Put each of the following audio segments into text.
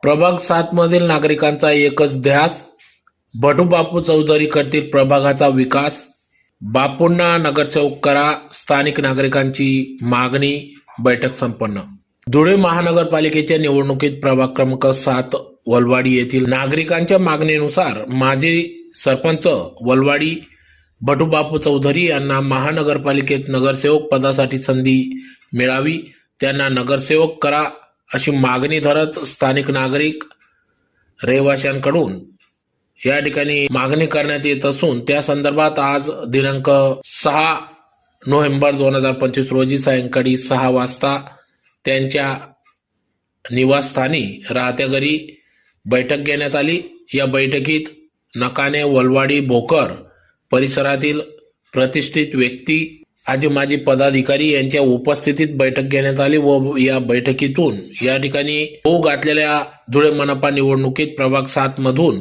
प्रभाग 7 मधील नागरिकांचा एकच ध्यास, बटू बापू चौधरी करतील प्रभागाचा विकास, बापूंना नगरसेवक करा, स्थानिक नागरिकांची मागणी. बैठक संपन्न. धुळे महानगरपालिकेच्या निवडणुकीत प्रभाग क्रमांक 7 वलवाडी येथील नागरिकांच्या मागणीनुसार माजी सरपंच वलवाडी बटू बापू चौधरी यांना महानगरपालिकेत नगरसेवक पदासाठी संधी मिळावी, त्यांना नगरसेवक करा अशी मागणी धरत स्थानिक नागरिक रहिवाशांकडून या ठिकाणी मागणी करण्यात येत असून त्या संदर्भात आज दिनांक 6 नोव्हेंबर 2025 रोजी सायंकाळी 6 वाजता त्यांच्या निवासस्थानी राहत्या घरी बैठक घेण्यात आली. या बैठकीत नकाने, वलवाडी, भोकर परिसरातील प्रतिष्ठित व्यक्ती, आजी माजी पदाधिकारी यांच्या उपस्थितीत बैठक घेण्यात आली व या बैठकीतून या ठिकाणी होऊ घातलेल्या धुळे मनपा निवडणुकीत प्रभाग 7 मधून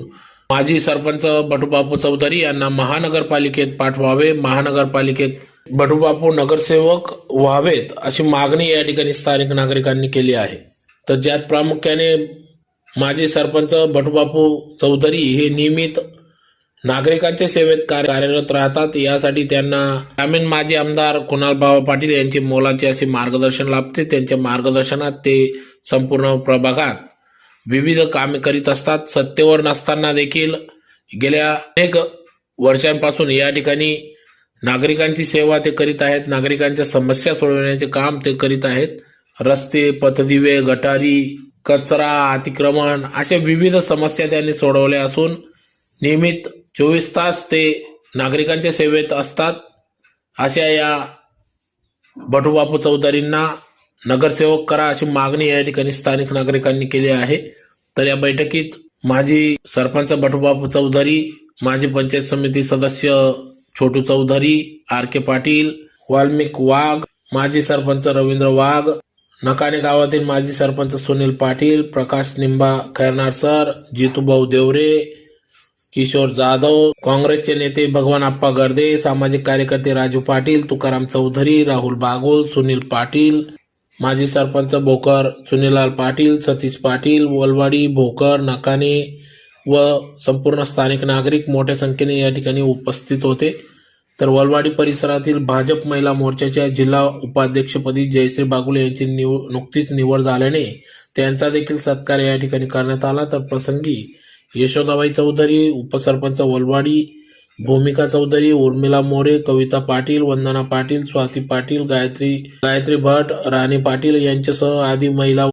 माजी सरपंच बटूबापू चौधरी यांना महानगरपालिकेत पाठवावे, महानगरपालिकेत बटूबापू नगरसेवक व्हावेत अशी मागणी या ठिकाणी स्थानिक नागरिकांनी केली आहे. तर ज्यात प्रामुख्याने माजी सरपंच बटूबापू चौधरी हे नियमित नागरिकांच्या सेवेत कार्यरत राहतात. यासाठी त्यांना ग्रामीण माजी आमदार कुणालबाबा पाटील यांचे मोलाचे असे मार्गदर्शन लाभते. त्यांच्या मार्गदर्शनात ते संपूर्ण प्रभागात विविध कामे करीत असतात. सत्तेवर नसताना देखील गेल्या अनेक वर्षांपासून या ठिकाणी नागरिकांची सेवा ते करीत आहेत. नागरिकांच्या समस्या सोडवण्याचे काम ते करीत आहेत. रस्ते, पथदिवे, गटारी, कचरा, अतिक्रमण अशा विविध समस्या त्यांनी सोडवल्या असून नियमित 24 तास ते नागरिकांच्या सेवेत असतात. अशा या बटूबापू चौधरींना नगरसेवक करा अशी मागणी या ठिकाणी स्थानिक नागरिकांनी केली आहे. तर या बैठकीत माजी सरपंच बटूबापू चौधरी, माजी पंचायत समिती सदस्य छोटू चौधरी, आर.के. पाटील, वाल्मिक वाघ, माजी सरपंच रवींद्र वाघ, नकाने गावातील माजी सरपंच सुनील पाटील, प्रकाश निंबा खैरनार सर, जितूभाऊ देवरे, किशोर जाधव, काँग्रेसचे नेते भगवान आप्पा गर्दे, सामाजिक कार्यकर्ते राजू पाटील, तुकाराम चौधरी, राहुल बागुल, सुनील पाटील, माजी सरपंच भोकर सुनीलाल पाटील, सतीश पाटील, वलवाडी, भोकर, नकाने व संपूर्ण स्थानिक नागरिक मोठ्या संख्येने या ठिकाणी उपस्थित होते. तर वलवाडी परिसरातील भाजप महिला मोर्चाच्या जिल्हा उपाध्यक्षपदी जयश्री बागुले यांची नुकतीच निवड झाल्याने त्यांचा देखील सत्कार या ठिकाणी करण्यात आला. तर प्रसंगी यशोदाबाई चौधरी, उपसरपंच वलवाडी, भूमिका चौधरी, उर्मिला मोरे, कविता पाटील, वंदना पाटील, स्वाती पाटील, गायत्री भट, राणी पाटील यांच्यासह आदी महिला